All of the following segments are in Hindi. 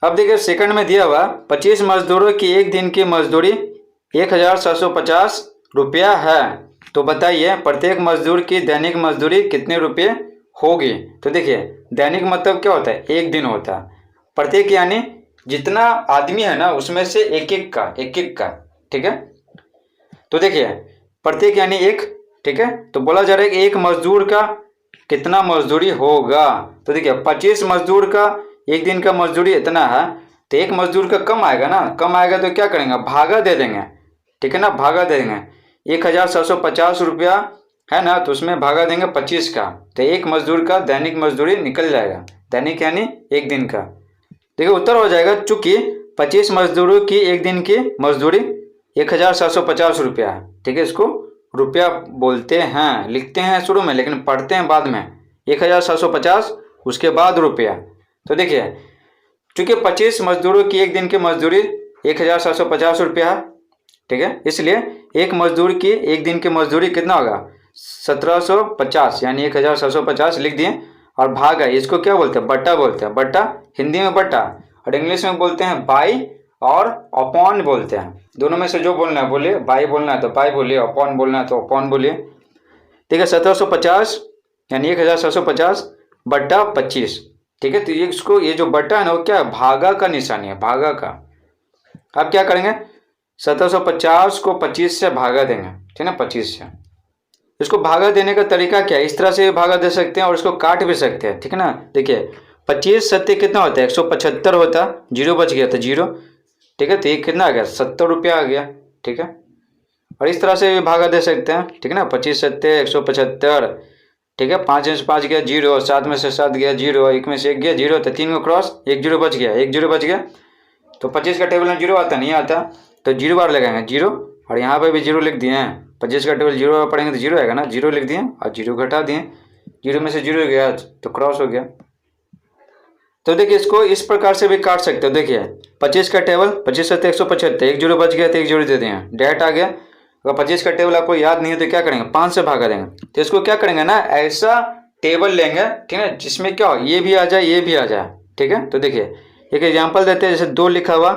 अब देखिए सेकंड में दिया हुआ 25 मजदूरों की एक दिन की मजदूरी 1750 रुपया है, तो बताइए प्रत्येक मजदूर की दैनिक मजदूरी कितने रुपये होगी। तो देखिए दैनिक मतलब क्या होता है, एक दिन होता है, प्रत्येक यानी जितना आदमी है ना उसमें से एक एक का, ठीक है। तो देखिए प्रत्येक यानी एक, ठीक है, तो बोला जा रहा है कि एक मजदूर का कितना मजदूरी होगा। तो देखिए 25 मजदूर का एक दिन का मजदूरी इतना है, तो एक मजदूर का कम आएगा ना, कम आएगा तो क्या करेंगे, भागा दे देंगे, ठीक है ना, भागा दे देंगे। 1750 रुपया है ना, तो उसमें भागा देंगे 25 का, तो एक मजदूर का दैनिक मजदूरी निकल जाएगा, दैनिक यानी एक दिन का। देखिए उत्तर हो जाएगा, चूंकि 25 मजदूरों की एक दिन की मजदूरी 1750 रुपया है, ठीक है, इसको रुपया बोलते हैं, लिखते हैं शुरू में लेकिन पढ़ते हैं बाद में, 1750 उसके बाद रुपया। तो देखिए चूंकि 25 मजदूरों की एक दिन की मजदूरी 1750 रुपया है, ठीक है, इसलिए एक मजदूर की एक दिन की मजदूरी कितना होगा 1750, यानी 1750 लिख दिए, और भाग है इसको क्या बोलते हैं, बट्टा बोलते हैं, बट्टा हिंदी में बट्टा और इंग्लिश में बोलते हैं बाई और अपॉन बोलते हैं, दोनों में से जो बोलना है बोलिए, बाई बोलना है तो बाई बोलिए, अपॉन बोलना है तो अपॉन बोलिए, ठीक है। 1750 यानी 1750 बट्टा 25, ठीक है, तो ये इसको ये जो बट्टा है ना वो क्या है, भागा का निशानी है, भागा का। अब क्या करेंगे 1750 को 25 से भागा देंगे, ठीक है ना, 25 से। इसको भागा देने का तरीका क्या है, इस तरह से भागा दे सकते हैं और इसको काट भी सकते हैं, ठीक है ना। देखिए 25 सत्ते कितना होता है 175 होता, जीरो बच गया तो जीरो, ठीक है, तो ये कितना आ गया 70 रुपया आ गया, ठीक है। और इस तरह से भी भागा दे सकते हैं, ठीक है ना, 25 सत्ते 175, ठीक है, 5 में से 5 गया जीरो, 7 में से 7 गया जीरो, 1 में से 1 गया जीरो, तो 3 को क्रॉस, एक जीरो बच गया, एक जीरो बच गया, तो 25 का टेबल में जीरो आता नहीं आता, तो जीरो बार लगाएंगे जीरो, और यहाँ पे भी जीरो लिख दिए हैं, 25 का टेबल जीरो पढ़ेंगे तो जीरो आएगा ना, जीरो लिख दिए और जीरो घटा दिए, जीरो में से जीरो गया तो क्रॉस हो गया। तो देखिए इसको इस प्रकार से भी काट सकते हो, देखिए 25 का टेबल 25 सत्ते 175, एक जीरो बच गया तो एक जीरो दे दिए, डायरेक्ट आ गया। अगर 25 का टेबल आपको याद नहीं है तो क्या करेंगे 5 से भागा देंगे, तो इसको क्या करेंगे ना ऐसा टेबल लेंगे, ठीक है, जिसमें क्या हो ये भी आ जाए ये भी आ जाए, ठीक है। तो देखिए एक एग्जाम्पल देते हैं, जैसे 2 लिखा हुआ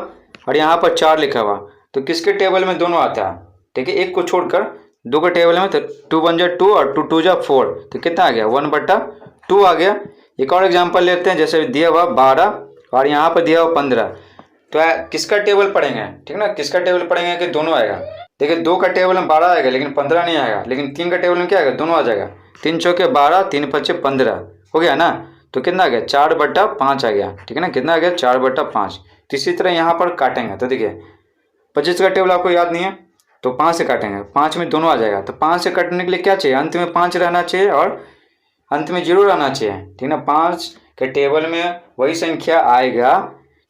और यहाँ पर 4 लिखा हुआ, तो किसके टेबल में दोनों आता है, ठीक है, एक को छोड़कर 2 के टेबल में, तो 2 1 जा 2 और 2 2 जा 4, तो कितना आ गया 1/2 आ गया। एक और एग्जाम्पल लेते हैं, जैसे दिया हुआ 12 और यहाँ पर दिया हुआ 15, तो किसका टेबल पढ़ेंगे, ठीक है ना, किसका टेबल पढ़ेंगे कि दोनों आएगा। देखिए 2 का टेबल में 12 आएगा लेकिन 15 नहीं आएगा, लेकिन 3 का टेबल में क्या आएगा दोनों आ जाएगा, 3 चौके 12 3 पच्चे 15 हो गया ना, तो कितना आ गया 4/5 आ गया, ठीक है ना, कितना आ गया 4/5। तो इसी तरह यहाँ पर काटेंगे, तो देखिए 25 का टेबल आपको याद नहीं है तो 5 से काटेंगे, 5 में दोनों आ जाएगा, तो 5 से काटने के लिए क्या चाहिए, अंत में 5 रहना चाहिए और अंत में जीरो रहना चाहिए, ठीक है ना। 5 के टेबल में वही संख्या आएगा,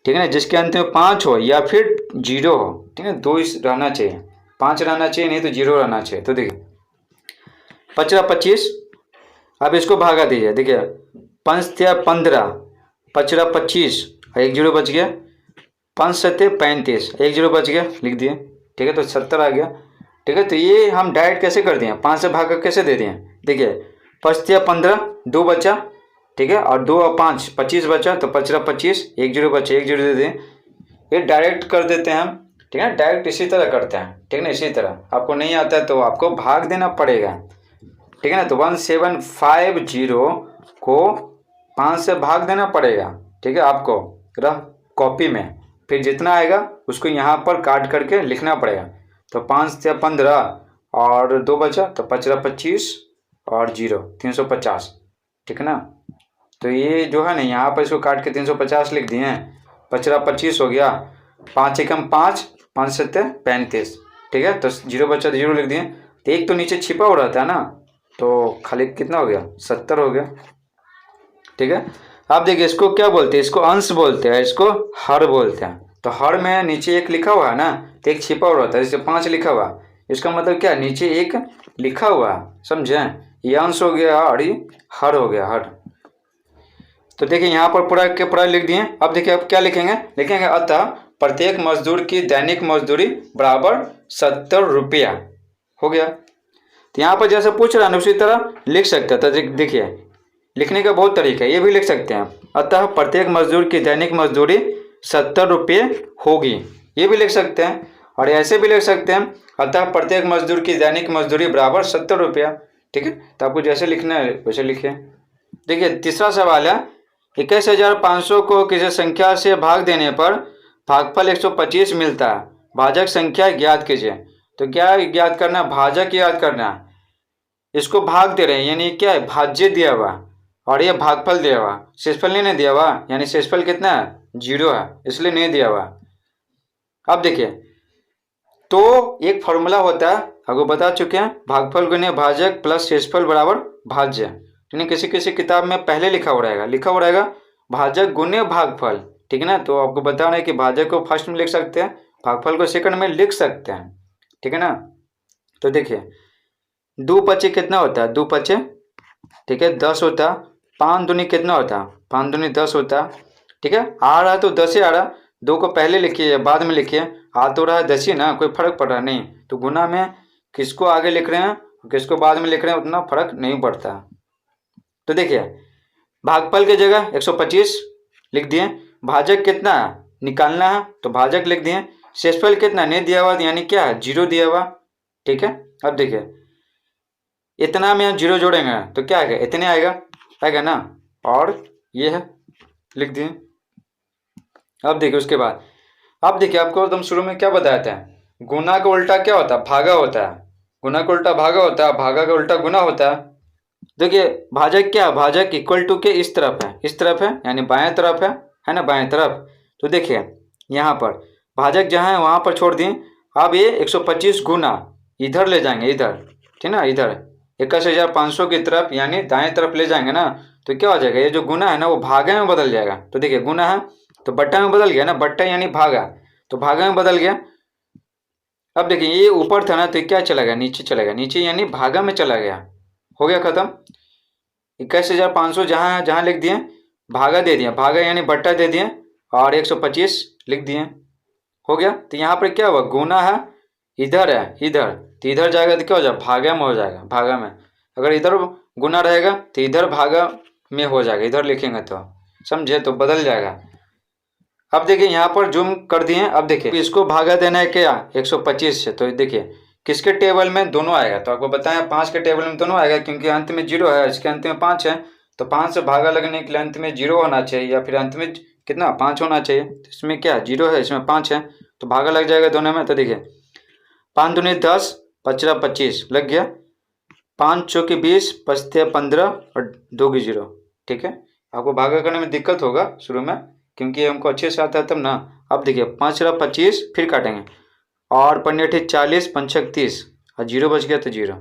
ठीक है ना, जिसके अंत में 5 हो या फिर जीरो हो, ठीक है, 2 रहना चाहिए, 5 रहना चाहिए नहीं तो जीरो रहना चाहिए। तो देखिए 25, अब इसको भागा दीजिए, देखिए 5 या 15, 25 एक जीरो बच गया, 5 सत्ते 35 एक जीरो बच गया, लिख दिए, ठीक है, तो 70 आ गया, ठीक है। तो ये हम डायरेक्ट कैसे कर दिए, 5 से भाग कर कैसे दे दिए, देखिए 5 या 15 2 बचा, ठीक है, और 2 और 5 25 बचा, तो 25 एक जीरो बचे एक जीरो दे दिए, ये डायरेक्ट कर देते हैं हम, ठीक है, डायरेक्ट इसी तरह करते हैं, ठीक है ना। इसी तरह आपको नहीं आता है तो आपको भाग देना पड़ेगा, ठीक है ना। तो 1750 को 5 से भाग देना पड़ेगा, ठीक है, आपको रह कॉपी में, फिर जितना आएगा उसको यहाँ पर काट करके लिखना पड़ेगा। तो 5 या 15 और 2 बचा तो 25 और 0 350, ठीक है ना। तो ये जो है ना यहाँ पर इसको काट के 350 लिख दिए हैं, 25 हो गया, 5 एकम 5 5 सत्ते 35, ठीक है, तो 0 बचा तो 0 लिख दिए, तो एक तो नीचे छिपा हो रहा था ना, तो खाली कितना हो गया 70 हो गया, ठीक है। आप देखिए इसको क्या बोलते हैं, इसको अंश बोलते हैं, इसको हर बोलते हैं। तो हर में नीचे एक लिखा हुआ है ना, तो एक छिपा हुआ था, जैसे 5 लिखा हुआ, इसका मतलब क्या नीचे एक लिखा हुआ, समझे, ये अंश हो गया और ये हर हो गया, हर। तो देखिए यहाँ पर पूरा के पूरा लिख दिए। अब देखिए अब क्या लिखेंगे, लिखेंगे अतः प्रत्येक मजदूर की दैनिक मजदूरी बराबर 70 रुपया हो गया। तो यहाँ पर जैसे पूछ रहा है ना उसी तरह लिख सकते हैं। तो देखिए लिखने का बहुत तरीका है, ये भी लिख सकते हैं, अतः प्रत्येक मजदूर की दैनिक मजदूरी 70 रुपये होगी, ये भी लिख सकते हैं। और ऐसे भी लिख सकते हैं, अतः प्रत्येक मजदूर की दैनिक मजदूरी बराबर 70 रुपया। ठीक है, तो आपको जैसे लिखना है वैसे लिखिए। देखिए तीसरा सवाल है, 21,500 को किसी संख्या से भाग देने पर भागफल 125 मिलता है, भाजक संख्या ज्ञात कीजिए। तो क्या ज्ञात करना है? भाजक ज्ञात करना है। इसको भाग दे रहे हैं यानी क्या है, भाज्य दिया हुआ और ये भागफल दिया हुआ, शेषफल नहीं दिया हुआ, यानी शेषफल कितना है? 0 है, इसलिए नहीं दिया हुआ। अब देखिए, तो एक फॉर्मूला होता है, आपको बता चुके हैं, भागफल गुने भाजक प्लस शेषफल बराबर भाज्य। यानी किसी किसी किताब में पहले लिखा हो रहेगा भाजक गुने भागफल। ठीक है ना, तो आपको बता रहे हैं कि भाजक को फर्स्ट में लिख सकते हैं, भागफल को सेकंड में लिख सकते हैं। ठीक है ना, तो देखिए 2 पचे कितना होता है? 2 पचे, ठीक है, 10 होता है। 5 दूनी कितना होता है? 5 दूनी 10 होता है। ठीक है, आ रहा तो 10 ही आ रहा, 2 को पहले लिखिए या बाद में लिखिए, आ तो रहा है 10 ही ना, कोई फर्क पड़ रहा नहीं। तो गुना में किसको आगे लिख रहे हैं किसको बाद में लिख रहे हैं उतना फर्क नहीं पड़ता। तो देखिए भागफल की जगह 125 लिख दिए, भाजक कितना निकालना है तो भाजक लिख दिए, शेषफल कितना नहीं दिया हुआ यानी क्या है? 0 दिया हुआ। ठीक है, अब देखिए इतना में हम 0 जोड़ेंगे तो क्या आएगा? इतने आएगा ना, और ये है लिख दिए। अब देखिए उसके बाद, अब देखिए आपको एकदम शुरू में क्या बताया था, गुना का उल्टा क्या होता है? भागा होता है। गुना का उल्टा भागा होता है, भागा का उल्टा गुना होता है। देखिए भाजक क्या, भाजक इक्वल टू के इस तरफ है यानी बाएं तरफ है ना, बाएं तरफ। तो देखिए यहाँ पर भाजक जहाँ है वहाँ पर छोड़ दिए, अब ये 125 गुना इधर ले जाएंगे, इधर, ठीक ना, इधर 21,500 की तरफ यानी दाएं तरफ ले जाएंगे ना, तो क्या हो जाएगा? ये जो गुना है ना वो भागे में बदल जाएगा। तो देखिए गुना है तो बट्टा में बदल गया ना, बट्टा यानी भागा, तो भागा में बदल गया। अब देखिए ये ऊपर था ना, तो क्या चला गया? नीचे चला गया, नीचे यानी भागा में चला गया। हो गया खत्म। 21,500 जहाँ लिख दिए, भागा दे दिया, भागा यानी बट्टा दे दिए, और 125 लिख दिए। हो गया। तो यहाँ पर क्या हुआ? गुना है, इधर है, इधर, तो इधर जाएगा तो क्या हो जाएगा? भागा में हो जाएगा, भागा में। अगर इधर गुना रहेगा तो इधर भागा में हो जाएगा, इधर लिखेंगे तो समझे, तो बदल जाएगा। अब देखिए यहाँ पर जूम कर दिए। अब देखिए इसको भागा देना है क्या? 125 से, तो देखिए किसके टेबल में? दोनों आएगा। तो आपको बताया 5 के टेबल में दोनों आएगा, क्योंकि अंत में 0 है, इसके अंत में 5 है, तो 5 से भागा लगने के लिए अंत में 0 होना चाहिए, या फिर अंत में कितना? 5 होना चाहिए। तो इसमें क्या 0 है, इसमें 5 है, तो भागा लग जाएगा दोनों में। तो देखिए 5 दूनी 10, 5 25 लग गया, 5 चौकी 20, 5 15 और 2 की 0। ठीक है, आपको भागा करने में दिक्कत होगा शुरू में, क्योंकि हमको अच्छे से आता है तब ना। अब देखिए 5 25 फिर काटेंगे, और 5 40, 5 30 और 0 बच गया तो 0।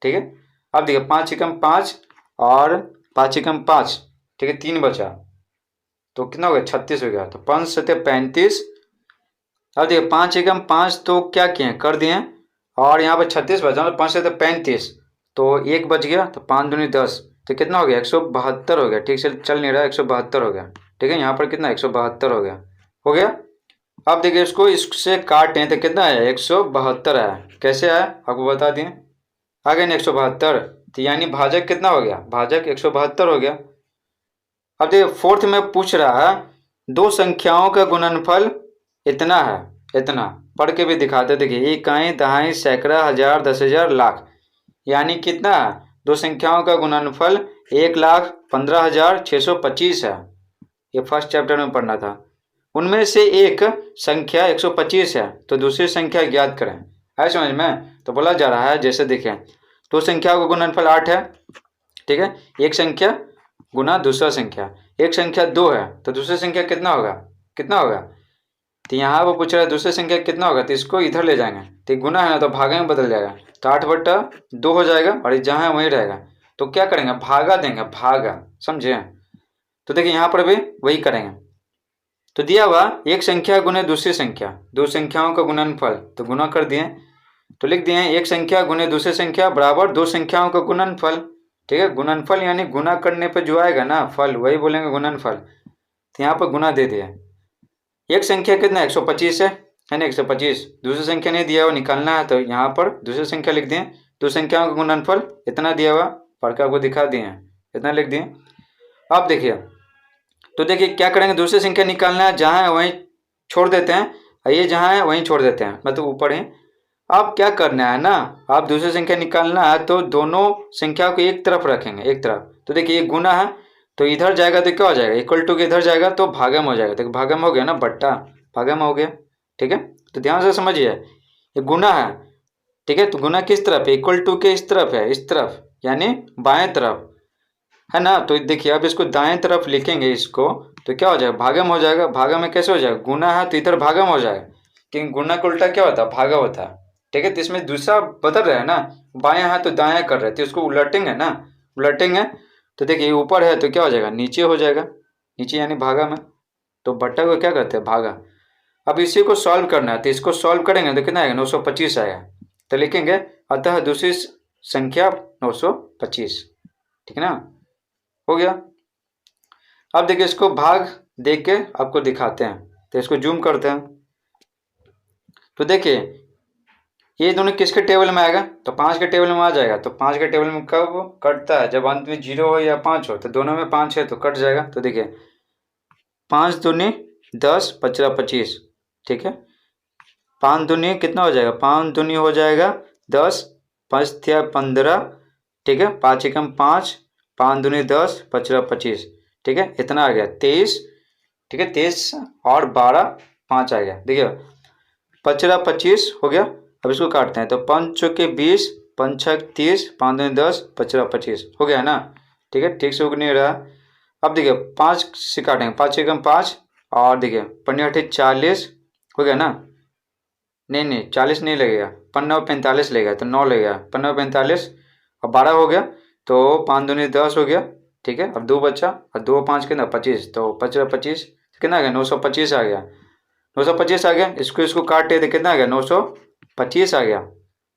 ठीक है, अब देखिए 5 एकम 5 और 5 एकम 5, ठीक है, 3 बचा, तो कितना हो गया? 36 हो गया। तो 5 सत्ते 35। अब देखिए 5 एकम 5 तो क्या किए? कर दिए, और यहाँ पर 36 बचा, 5 सत्ते 35, तो 1 बच गया, तो 5 दूनी 10, तो कितना हो गया? 172 हो गया। ठीक से चल नहीं रहा, 172 हो गया। ठीक है, यहाँ पर कितना? 172 हो गया। हो गया। अब देखिए इसको इससे काटें तो कितना है? 172 आया। कैसे आया आपको बता दिए, आ गया ना 172, तो यानी भाजक कितना हो गया? भाजक 172 हो गया। अब देखिए फोर्थ में पूछ रहा है, दो संख्याओं का गुणनफल इतना है, इतना पढ़ के भी दिखाते। देखिए इकाई, दहाई, सैकड़ा, हजार, 10,000, लाख, यानी कितना है? दो संख्याओं का गुणनफल 1,15,625 है। ये फर्स्ट चैप्टर में पढ़ना था। उनमें से एक संख्या 125 है, तो दूसरी संख्या ज्ञात करें। है समझ में? तो बोला जा रहा है, जैसे देखें दो संख्याओं का गुणनफल 8 है, ठीक है, एक संख्या गुना दूसरा संख्या। एक संख्या 2 है, तो दूसरी संख्या कितना होगा? कितना होगा? तो यहाँ वो पूछ रहा है दूसरी संख्या कितना होगा, तो इसको इधर ले जाएंगे, तो गुना है ना, तो भागा में बदल जाएगा, तो 8/2 हो जाएगा, और जहाँ है वहीं रहेगा। तो क्या करेंगे? भागा देंगे, भागा, समझे? तो देखिए यहाँ पर भी वही करेंगे। तो दिया हुआ एक संख्या गुने दूसरी संख्या, दो संख्याओं का गुणनफल, तो गुना कर दिए, तो लिख दिए एक संख्या गुने दूसरी संख्या बराबर दो संख्याओं का गुणनफल। ठीक है, गुणनफल यानी गुना करने पर जो आएगा ना फल, वही बोलेंगे गुणनफल। तो यहाँ पर गुना दे दिया। एक संख्या कितना? 125 है ना, 125। दूसरी संख्या नहीं दिया हुआ, निकालना है, तो यहाँ पर दूसरी संख्या लिख दिए। दो संख्याओं का गुणनफल इतना दिया हुआ, पढ़ के आपको दिखा दिए, इतना लिख दिए। अब देखिए, तो देखिए क्या करेंगे? दूसरी संख्या निकालना है, जहाँ है वहीं छोड़ देते हैं और ये जहाँ है वहीं छोड़ देते हैं, मतलब ऊपर ही। अब क्या करना है ना, आप दूसरी संख्या निकालना है तो दोनों संख्या को एक तरफ रखेंगे, एक तरफ। तो देखिए ये गुना है तो इधर जाएगा तो क्या हो जाएगा, इक्वल टू के इधर जाएगा तो भागम हो जाएगा। देखो भागम हो गया ना, बट्टा भागम हो गया, ठीक है। तो ध्यान से समझिए, ये गुना है, ठीक है। तो गुना किस तरफ है, इक्वल टू के इस तरफ है, इस तरफ यानी बाएं तरफ है ना। तो देखिए अब इसको दाएं तरफ लिखेंगे इसको, तो क्या हो जाएगा, भागम हो जाएगा। भागम में कैसे हो जाएगा, गुना है तो इधर भागम हो जाएगा, क्योंकि गुना का उल्टा क्या होता है, भागा होता है, ठीक है। तो इसमें दूसरा बदल रहा है ना, बायां है तो दायां कर रहे थे, इसको उलटेंगे ना, उलटेंगे तो देखिए ऊपर है तो क्या हो जाएगा, नीचे हो जाएगा, नीचे यानी भागा में। तो बट्टा को क्या कहते हैं, भागा। अब इसी को सॉल्व करना है, तो इसको सॉल्व करेंगे तो कितना आएगा, 925 आएगा। तो लिखेंगे अतः दूसरी संख्या 925, ठीक है ना, हो गया। अब देखिए इसको भाग देख के आपको दिखाते हैं, तो इसको जूम करते हैं। तो देखिए ये दोनों किसके टेबल में आएगा, तो 5 के टेबल में आ जाएगा। तो 5 के टेबल में कब कटता है, जब अंत में 0 हो या 5 हो, तो दोनों में 5 है तो कट जाएगा। तो देखिए 5 दूनी 10 पचरा 25, ठीक है। 5 दूनी कितना हो जाएगा, 5 दूनी हो जाएगा 10, 5 थिया 15, ठीक है। 5 एकम 5, 5 दूनी 10 पचरा 25, ठीक है। इतना आ गया 23, ठीक है। 23 और 12 5 आ गया, देखिए पचरा 25 हो गया। अब इसको काटते हैं, तो 5 चौके 20, 5 छक 30, 5 दूनी 10 पचरा 25 हो गया ना, ठीक है। ठीक से उग नहीं रहा। अब देखिए 5 से काटेंगे, 5 एकम 5 और देखिए 5 40 हो गया ना, नहीं 40 नहीं लगेगा, 5 45 लगेगा, तो 9 लगेगा, 5 45 और 12 हो गया, तो 5 दूनी 10 हो गया, ठीक है। अब 2 बचा और 2 5 कितना 25, तो 25 कितना आ गया, 925 आ गया, 925 आ गया। इसको काटे तो कितना आ गया, 925 आ गया।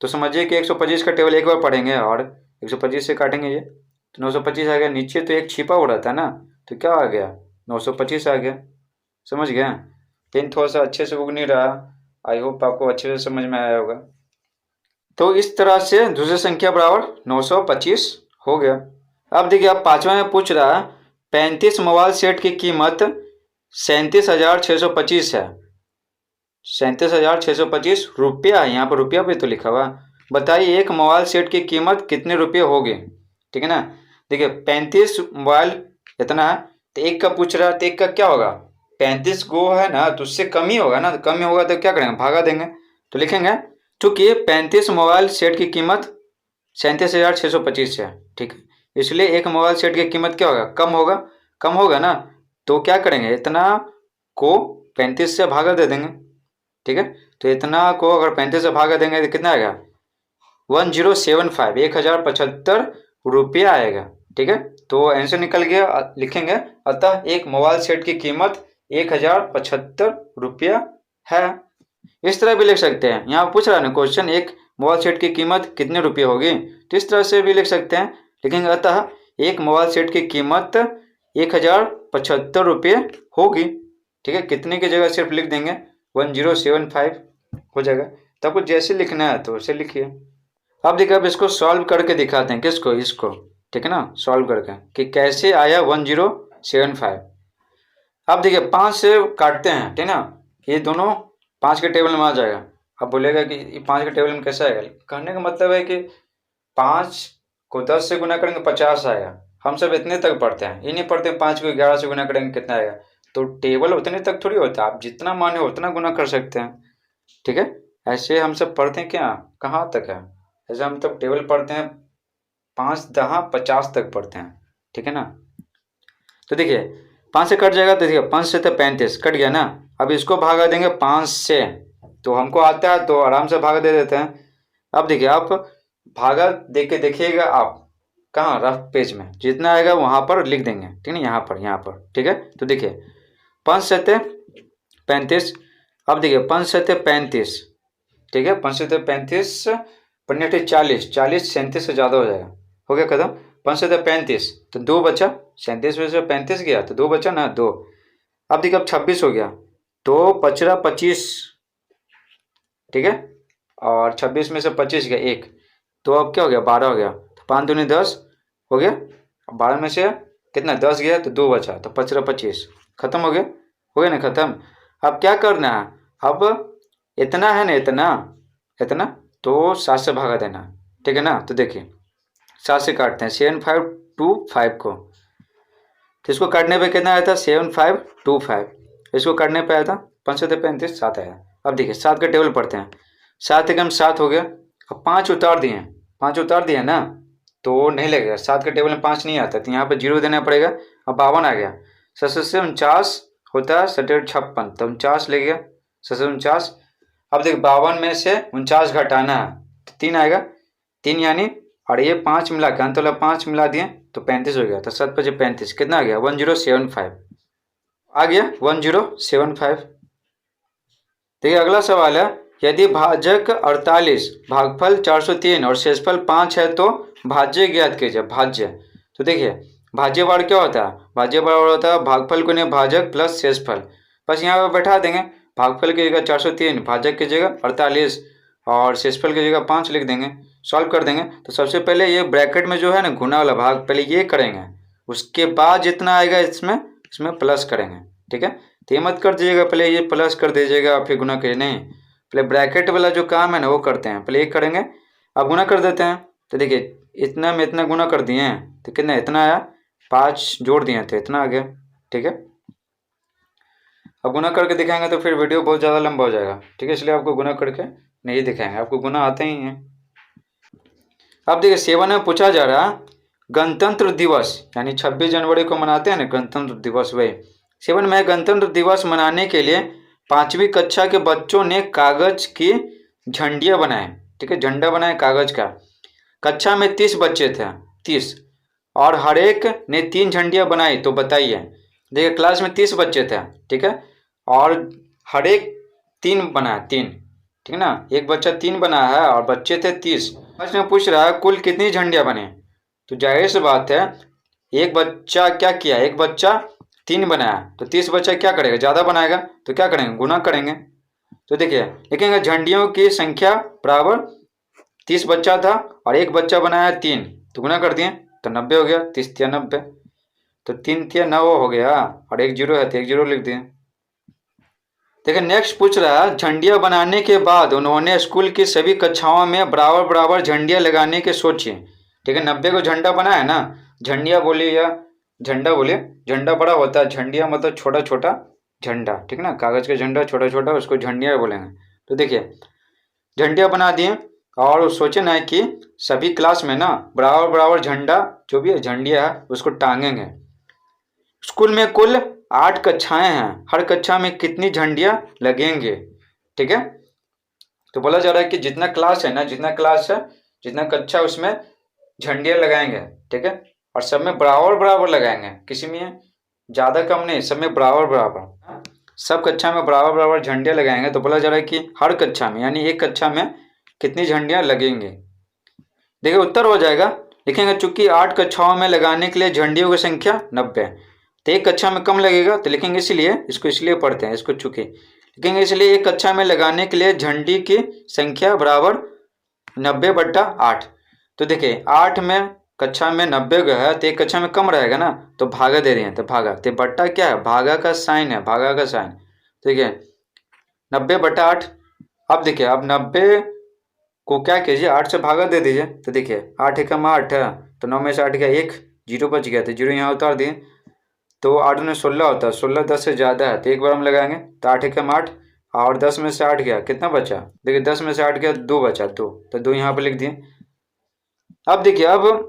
तो समझिए कि 125 का टेबल एक बार पढ़ेंगे और 125 से काटेंगे ये, तो 925 आ गया। नीचे तो एक छिपा हुआ रहता है ना, तो क्या आ गया, 925 आ गया, समझ गए। पेन थोड़ा सा अच्छे से उग नहीं रहा, आई होप आपको अच्छे से समझ में आया होगा। तो इस तरह से दूसरी संख्या बराबर 925 हो गया। अब देखिए अब पांचवा में पूछ रहा है 35 मोबाइल सेट की कीमत 37,625 है, 37,625 रुपया है, यहाँ पर रुपया भी तो लिखा हुआ। बताइए एक मोबाइल सेट की कीमत कितने रुपये होगी, ठीक है ना। देखिए 35 मोबाइल इतना है, तो एक का पूछ रहा है, तो एक का क्या होगा, 35 गो है ना, तो उससे कम ही होगा ना, तो कम ही होगा तो क्या करेंगे, भागा देंगे। तो लिखेंगे चूंकि 35 मोबाइल सेट की कीमत 37,625 है, ठीक है, इसलिए एक मोबाइल सेट की कीमत क्या होगा, कम होगा ना। तो क्या करेंगे, इतना को 35 से भागा दे देंगे, ठीक है। तो इतना को अगर 35 से भागा देंगे तो कितना आएगा, 1075 1075 रुपया आएगा, ठीक है। तो आंसर निकल गया, लिखेंगे अतः एक मोबाइल सेट की कीमत 1075 रुपया है। इस तरह भी लिख सकते हैं, यहाँ पूछ रहा है ना क्वेश्चन, एक मोबाइल सेट की कीमत कितने रुपये होगी, तो इस तरह से भी लिख सकते हैं। लिखेंगे अतः एक मोबाइल सेट की कीमत 1075 रुपये होगी, ठीक है। कितने की जगह सिर्फ लिख देंगे 1075 हो जाएगा। तो आपको जैसे लिखना है तो उसे लिखिए। अब देखिए अब इसको सॉल्व करके दिखाते हैं, किसको, इसको, ठीक है ना, सॉल्व करके कि कैसे आया 1075। अब देखिए 5 से काटते हैं, ठीक है ना, ये दोनों 5 के टेबल में आ जाएगा। अब बोलेगा कि 5 के टेबल में कैसे आएगा, कहने का मतलब है कि 5 को 10 से गुना करेंगे 50 आएगा। हम सब इतने तक पढ़ते हैं, ये नहीं पढ़ते 5 को 11 से गुना करेंगे कितना आएगा। तो टेबल उतने तक थोड़ी होता है, आप जितना माने उतना गुना कर सकते हैं, ठीक है। ऐसे हम सब पढ़ते हैं क्या, कहाँ तक है, ऐसे हम तब टेबल पढ़ते हैं 5 10 50 तक पढ़ते हैं, ठीक है ना। तो देखिए 5 से कट जाएगा, तो देखिए 5 से तो 35 कट गया ना। अब इसको भागा देंगे 5 से, तो हमको आता है तो आराम से भागा दे देते हैं। अब देखिए आप भागा दे के देखिएगा, आप कहाँ, रफ पेज में जितना आएगा वहाँ पर लिख देंगे, ठीक है, यहाँ पर, ठीक है। तो देखिए 5 से 35, अब देखिए 5 से 35, ठीक है, 5 से 35 5 40 40 37 से ज़्यादा हो जाएगा, हो गया खत्म। 5 से 35 तो 2 बचा, 37 में से 35 गया तो 2 बचा ना, 2। अब देखिए अब 26 हो गया, तो पचरा 25, ठीक है, और 26 में से 25 गया 1, तो अब क्या हो गया 12 हो गया। तो 5 दूनी 10 हो गया, 12 में से कितना 10 गया तो 2 बचा, तो पचरा 25 खत्म हो गया ना, खत्म। अब क्या करना है, अब इतना है ना, इतना इतना, तो 7 से भागा देना, ठीक है ना। तो देखिए 7 से काटते हैं 7525 को, तो इसको काटने पे कितना आया था 7525, इसको काटने पे आया था 5 से 35 7 आया। अब देखिए 7 का टेबल पढ़ते हैं, 7 एकम 7 हो गया। अब 5 उतार दिए, 5 उतार दिए ना, तो नहीं लगेगा, 7 के टेबल में 5 नहीं आता, तो यहाँ पे 0 देना पड़ेगा। अब 52 आ गया, 7 से 49 होता है 57, तो 49 ले गया, 7 से 49। अब देख 52 में से 49 घटाना है, तो 3 आएगा, 3 यानी, और ये 5 मिला के अंत वाला 5 मिला दिए तो 35 हो गया। तो 7 5 35, कितना आ गया 1075 आ गया 1075। देखिए अगला सवाल है, यदि भाजक 48 भागफल 403 और शेषफल 5 है तो भाज्य ज्ञात कीजिए। भाज्य, तो देखिए भाज्य बार क्या होता है, भाज्य बार होता है भागफल को नहीं भाजक प्लस शेषफल, बस यहाँ पे बैठा देंगे, भागफल की जगह 403, भाजक की जगह 48 और शेषफल की जगह 5 लिख देंगे, सॉल्व कर देंगे। तो सबसे पहले ये ब्रैकेट में जो है ना गुना वाला भाग पहले ये करेंगे, उसके बाद जितना आएगा इसमें इसमें प्लस करेंगे, ठीक है। तो ये मत कर दीजिएगा पहले ये प्लस कर दीजिएगा फिर गुना करिए, नहीं, पहले ब्रैकेट वाला जो काम है ना वो करते हैं, पहले ये करेंगे। अब गुना कर देते हैं, तो देखिए इतना में इतना गुना कर दिए हैं तो कितना इतना आया, 5 जोड़ दिए थे इतना आ गया, ठीक है। अब गुना करके दिखाएंगे तो फिर वीडियो बहुत ज़्यादा लंबा हो जाएगा, ठीक है, इसलिए आपको गुना करके नहीं दिखाएंगे, आपको गुना आते ही हैं। अब देखिए 7 में पूछा जा रहा है गणतंत्र दिवस, यानी 26 जनवरी को मनाते हैं ना गणतंत्र दिवस, वही 7 में गणतंत्र दिवस मनाने के लिए 5वीं कक्षा के बच्चों ने कागज की झंडियाँ बनाए, ठीक है, झंडा बनाए कागज का। कक्षा में 30 बच्चे थे, 30, और हर एक ने 3 झंडियाँ बनाई, तो बताइए। देखिए क्लास में 30 बच्चे थे, ठीक है, और हर एक 3 बनाया, 3, ठीक है ना, एक बच्चा 3 बनाया है और बच्चे थे 30। प्रश्न में पूछ रहा है कुल कितनी झंडियाँ बने, तो जाहिर सी बात है एक बच्चा क्या किया, एक बच्चा 3 बनाया, तो 30 बच्चा क्या करेगा, ज़्यादा बनाएगा, तो क्या करेंगे गुना करेंगे। तो देखिए लिखेंगे झंडियों की संख्या बराबर 30 बच्चा था और एक बच्चा बनाया 3, तो गुना कर दिए तो 90 हो गया, 30 तिया 90, तो 3 तिया 9 हो गया, और एक 0 है तो एक 0 लिख दिए। देखिए नेक्स्ट पूछ रहा है झंडियाँ बनाने के बाद उन्होंने स्कूल की सभी कक्षाओं में बराबर बराबर झंडियाँ लगाने के सोचे, ठीक है, 90 को झंडा बनाया ना, झंडियाँ बोलिए या झंडा बोलिए, झंडा बड़ा होता है, झंडियाँ मतलब छोटा छोटा झंडा, ठीक ना, कागज का झंडा छोटा छोटा उसको झंडियाँ बोलेंगे। तो देखिए झंडियाँ बना दिए और सोचे ना कि सभी क्लास में ना बराबर बराबर झंडा जो भी है झंडियाँ है उसको टांगेंगे। स्कूल में कुल 8 कक्षाएं हैं, हर कक्षा में कितनी झंडियाँ लगेंगे, ठीक है। तो बोला जा रहा है कि जितना क्लास है ना, जितना क्लास है जितना कक्षा उसमें झंडियाँ लगाएंगे, ठीक है, और सब में बराबर बराबर लगाएंगे, किसी में ज़्यादा कम नहीं, सब में बराबर बराबर, सब कक्षा में बराबर बराबर झंडियाँ लगाएंगे। तो बोला जा रहा है कि हर कक्षा में यानी एक कक्षा में कितनी झंडियाँ लगेंगे। देखिए उत्तर हो जाएगा, लिखेंगे चूंकि 8 कक्षाओं में लगाने के लिए झंडियों की संख्या 90, तो एक कक्षा में कम लगेगा, तो लिखेंगे इसलिए, इसको इसलिए पढ़ते हैं इसको चूंकि लिखेंगे, इसलिए एक कक्षा में लगाने के लिए झंडी की संख्या बराबर 90/8। तो देखिए 8 में कक्षा में 90 का है तो एक कक्षा में कम रहेगा ना, तो भागा दे रहे हैं, तो भागा, तो बट्टा क्या है, भागा का साइन है, भागा का साइन, ठीक है, 90/8। अब देखिए अब 90 को क्या कीजिए 8 से भागा दे दीजिए, तो देखिए 8 एकम 8 है, तो 9 में से 8 गया, एक 0 बच गया, तो 0 यहाँ उतार दिए, तो 8 में 16 होता है, 16 10 से ज़्यादा है, तो एक बार हम लगाएंगे, तो 8 एकम 8 और 10 में से 8 गया, कितना बचा, देखिए 10 में से 8 गया 2 बचा, 2, तो 2 यहाँ पर लिख दिए। अब देखिए अब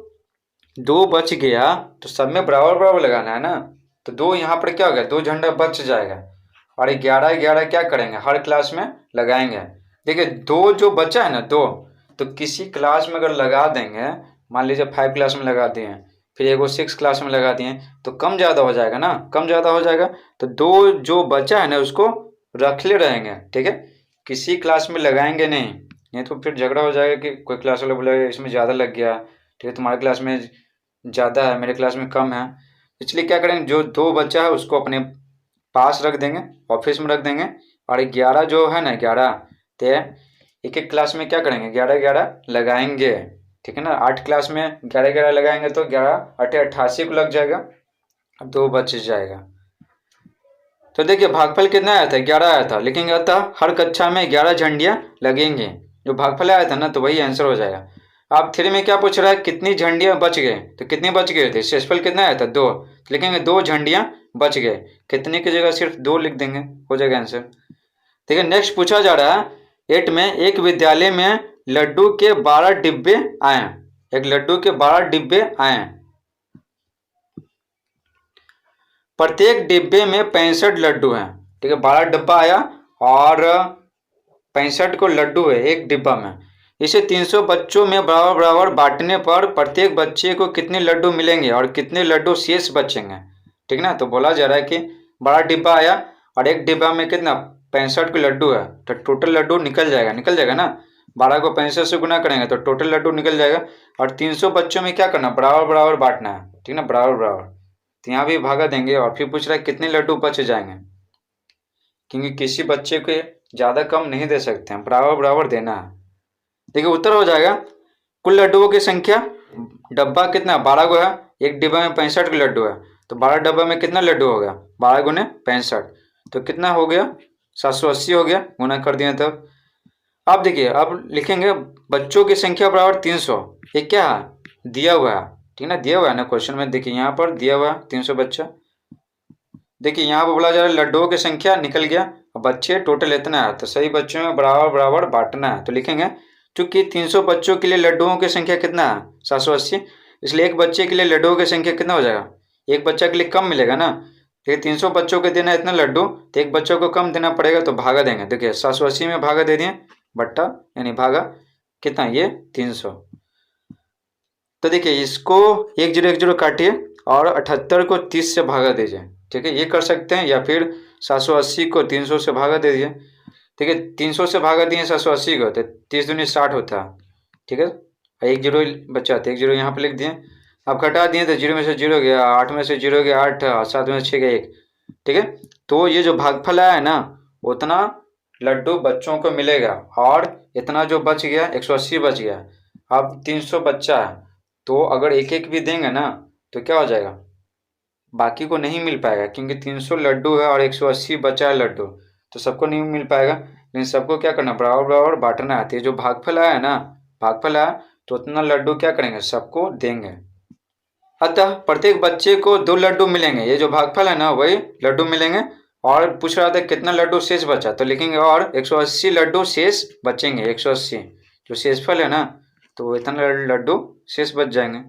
2 बच गया तो सब में बराबर बराबर लगाना है ना, तो 2 यहाँ पर क्या हो गया, 2 झंडा बच जाएगा, और 11 11 क्या करेंगे हर क्लास में लगाएंगे। देखिए 2 जो बचा है ना 2, तो किसी क्लास में अगर लगा देंगे, मान लीजिए 5 क्लास में लगा दिए, फिर एगो 6 क्लास में लगा दिए, तो कम ज़्यादा हो जाएगा ना, कम ज़्यादा हो जाएगा, तो 2 जो बचा है ना उसको रख ले रहेंगे, ठीक है, किसी क्लास में लगाएंगे नहीं तो फिर झगड़ा हो जाएगा कि कोई क्लास वाला बोलेगा इसमें ज़्यादा लग गया, ठीक है, तुम्हारे क्लास में ज़्यादा है मेरे क्लास में कम है, इसलिए क्या करेंगे जो 2 बचा है उसको अपने पास रख देंगे, ऑफिस में रख देंगे, और 11 जो है ना 11 तो एक एक क्लास में क्या करेंगे 11 11 लगाएंगे, ठीक है ना, 8 क्लास में 11 11 लगाएंगे तो 11 8 88 को लग जाएगा, अब 2 बच जाएगा। तो देखिए भागफल कितना आया था, 11 आया था। लिखेंगे अतः हर कक्षा में 11 झंडियाँ लगेंगी। जो भागफल आया था ना, तो वही आंसर हो जाएगा। अब 3 में क्या पूछ रहा है, कितनी झंडियाँ बच गए, तो कितनी बच गए थे, शेषफल कितना आया था, 2। तो लिखेंगे 2 झंडियाँ बच गए। कितने की जगह सिर्फ 2 लिख देंगे, हो जाएगा आंसर। देखिए नेक्स्ट पूछा जा रहा है 8 में, एक विद्यालय में लड्डू के 12 डिब्बे आए। एक लड्डू के 12 डिब्बे आए, प्रत्येक डिब्बे में 65 लड्डू हैं। ठीक है, 12 डिब्बा आया और 65 को लड्डू है एक डिब्बा में। इसे 300 बच्चों में बराबर बराबर बांटने पर प्रत्येक बच्चे को कितने लड्डू मिलेंगे और कितने लड्डू शेष बचेंगे। ठीक ना, तो बोला जा रहा है कि बड़ा डिब्बा आया और एक डिब्बा में कितना 65 के लड्डू है, तो टोटल लड्डू निकल जाएगा ना। 12 को 65 से गुना करेंगे तो टोटल लड्डू निकल जाएगा। और 300 बच्चों में क्या करना, बराबर बराबर बांटना है। ठीक ना, बराबर बराबर। तो यहाँ भी भागा देंगे और फिर पूछ रहा है कितने लड्डू बच जाएंगे, क्योंकि किसी बच्चे को ज़्यादा कम नहीं दे सकते हैं, बराबर बराबर देना है। देखिए उत्तर हो जाएगा, कुल लड्डुओं की संख्या, डब्बा कितना 12 को है, एक डिब्बा में 65 के लड्डू है, तो 12 डब्बा में कितना लड्डू हो गया, 12 गुने 65, तो कितना हो गया 780 हो गया, गुना कर दिया तब। अब देखिए अब लिखेंगे बच्चों की संख्या बराबर 300, ये क्या है दिया हुआ है। ठीक ना, दिया हुआ है ना क्वेश्चन में, देखिए यहाँ पर दिया हुआ है 300 बच्चा। देखिए यहाँ पर बोला जा रहा है लड्डुओं की संख्या निकल गया, बच्चे टोटल इतना है, तो सही बच्चों में बराबर बराबर बांटना है। तो लिखेंगे चूंकि 300 बच्चों के लिए लड्डुओं की संख्या कितना है 780, इसलिए एक बच्चे के लिए लड्डुओं की संख्या कितना हो जाएगा, एक बच्चा के लिए कम मिलेगा ना। देखिए 300 बच्चों को देना इतना लड्डू, तो एक बच्चों को कम देना पड़ेगा, तो भागा देंगे। देखिए 780 में भागा दे दिए, बट्टा यानी भागा कितना, ये 300। तो देखिए इसको 1010 काटिए और 78 को 30 से भागा दीजिए। ठीक है, ये कर सकते हैं, या फिर 780 को 300 से भागा दे दिए। ठीक है, 300 से भागा दिए 780 को, तो 30 दूनी 60 होता है। ठीक है, एक जीरो बचा, तो एक जीरो यहाँ पे लिख दिए। अब घटा दिए तो 0 में से 0 गया, 8 में से 0 गया 8, 7 में से 6 गया 1। ठीक है, तो ये जो भागफल आया है ना, उतना लड्डू बच्चों को मिलेगा, और इतना जो बच गया 180 बच गया। अब 300 बच्चा है, तो अगर एक एक भी देंगे ना, तो क्या हो जाएगा, बाकी को नहीं मिल पाएगा, क्योंकि 300 लड्डू है और 180 बचा है लड्डू, तो सबको नहीं मिल पाएगा। लेकिन सबको क्या करना, बराबर बराबर बांटना है। तो ये जो भागफल आया है ना, भागफल आया तो उतना लड्डू क्या करेंगे, सबको देंगे। अतः प्रत्येक बच्चे को 2 लड्डू मिलेंगे, ये जो भागफल है ना वही लड्डू मिलेंगे। और पूछ रहा था कितना लड्डू शेष बचा, तो लिखेंगे और 180 लड्डू शेष बचेंगे। 180 जो शेषफल है ना, तो इतना लड्डू शेष बच जाएंगे।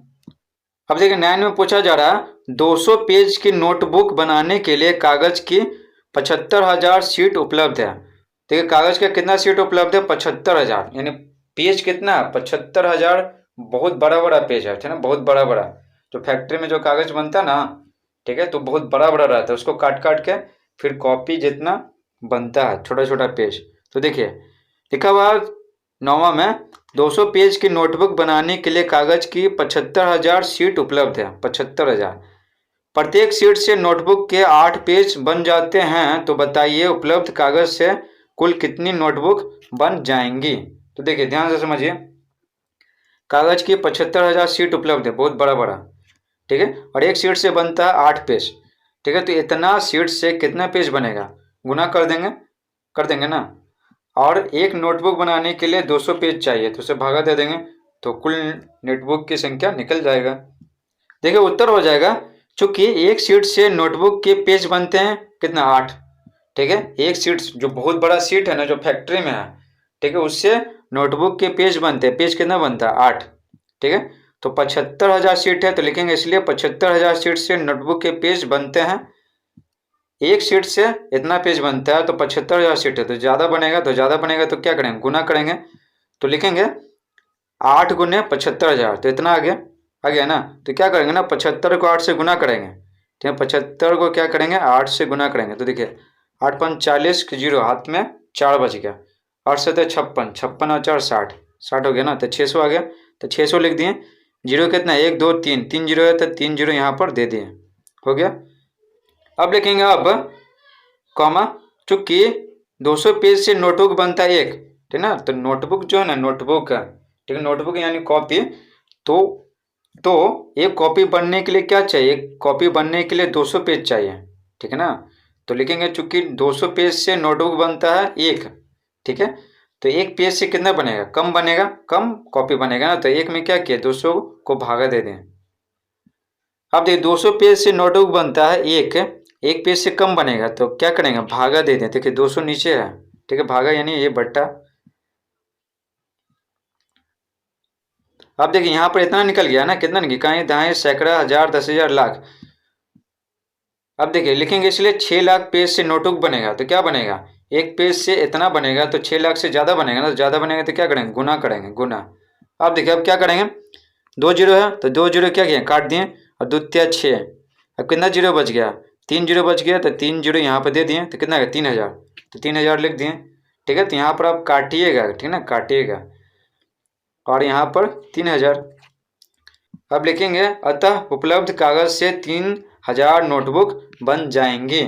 अब देखिए 9 में पूछा जा रहा है 200 पेज की नोटबुक बनाने के लिए कागज की 75,000 शीट उपलब्ध है। देखिए कागज का कितना शीट उपलब्ध है, 75,000, यानी पेज कितना 75,000, बहुत बड़ा बड़ा पेज है। ठीक है ना, बहुत बड़ा बड़ा, जो फैक्ट्री में जो कागज बनता है ना, ठीक है, तो बहुत बड़ा बड़ा रहता है, उसको काट काट के फिर कॉपी जितना बनता है, छोटा छोटा पेज। तो देखिए लिखा हुआ 9वां में 200 पेज की नोटबुक बनाने के लिए कागज की 75,000 शीट उपलब्ध है। 75,000, प्रत्येक शीट से नोटबुक के 8 पेज बन जाते हैं, तो बताइए उपलब्ध कागज से कुल कितनी नोटबुक बन जाएंगी। तो देखिए ध्यान से समझिए, कागज की 75,000 शीट उपलब्ध है, बहुत बड़ा बड़ा। ठीक है, और एक शीट से बनता है 8 पेज। ठीक है, तो इतना शीट से कितना पेज बनेगा, गुना कर देंगे ना। और एक नोटबुक बनाने के लिए 200 पेज चाहिए, तो उसे भागा दे देंगे, तो कुल नोटबुक की संख्या निकल जाएगा। देखिए उत्तर हो जाएगा, चूंकि एक शीट से नोटबुक के पेज बनते हैं कितना 8। ठीक है, एक शीट जो बहुत बड़ा शीट है ना, जो फैक्ट्री में है, ठीक है, उससे नोटबुक के पेज बनते हैं, पेज कितना बनता है 8। ठीक है, तो 75,000 शीट है, तो लिखेंगे इसलिए 75,000 शीट से नोटबुक के पेज बनते हैं। एक शीट से इतना पेज बनता है, तो 75,000 शीट है, तो ज़्यादा बनेगा, तो क्या करेंगे, गुना करेंगे। तो लिखेंगे 8 गुने 75,000, तो इतना आ गया ना। तो क्या करेंगे ना, 75 को 8 से गुना करेंगे। ठीक है, 75 को क्या करेंगे, 8 से गुना करेंगे। तो देखिए 8 5 40, 0 हाथ में 4 बच गया, 8 से 56, 56 और 4 60, 60 हो गया ना, तो 600 आ गया, तो 600 लिख दिए। जीरो कितना 1 2 3, 3 जीरो है, तो 3 जीरो यहाँ पर दे दिए, हो गया। अब लिखेंगे अब कॉमा, चूंकि 200 पेज से नोटबुक बनता है एक। ठीक ना, तो नोटबुक जो है ना, नोटबुक, ठीक है, नोटबुक यानी कॉपी, तो एक कॉपी बनने के लिए क्या चाहिए, एक कॉपी बनने के लिए 200 पेज चाहिए। ठीक है ना, तो लिखेंगे चूंकि 200 पेज से नोटबुक बनता है एक, ठीक है, तो एक पेज से कितना बनेगा, कम बनेगा, कम कॉपी बनेगा ना, तो एक में क्या किया 200 को भागा दे दें। अब देखिए 200 पेज से नोटबुक बनता है एक पेज से कम बनेगा तो क्या करेंगे, भागा दे दें। देखिए 200 नीचे है, ठीक है, भागा यानी ये बट्टा। अब देखिए यहाँ पर इतना निकल गया ना, कितना निकल, कहीं दाएं सैकड़ा, हजार, 10,000, लाख। अब देखिए लिखेंगे इसलिए 6 लाख पेज से नोटबुक बनेगा तो क्या बनेगा, एक पेज से इतना बनेगा तो 6 लाख से ज़्यादा बनेगा ना, तो ज़्यादा बनेगा तो क्या करेंगे, गुना करेंगे, गुना। अब देखिए अब क्या करेंगे, 2 जीरो है तो 2 जीरो क्या किए, काट दिए, और द्वितीय 6, अब कितना जीरो बच गया, 3 जीरो बच गया, तो 3 जीरो यहाँ पर दे दिए तो कितना है 3,000, तो 3,000 लिख दिए, ठीक है। तो यहाँ पर आप काटिएगा, ठीक है ना, काटिएगा, और यहाँ पर 3,000। अब लिखेंगे अतः उपलब्ध कागज से 3,000 नोटबुक बन जाएंगी।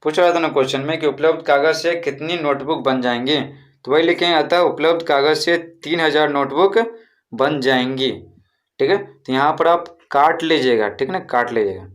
पूछ रहा था ना क्वेश्चन में कि उपलब्ध कागज से कितनी नोटबुक बन जाएंगी, तो वही लिखेंगे अतः उपलब्ध कागज से 3,000 नोटबुक बन जाएंगी, ठीक है। तो यहाँ पर आप काट लीजिएगा, ठीक है ना, काट लीजिएगा।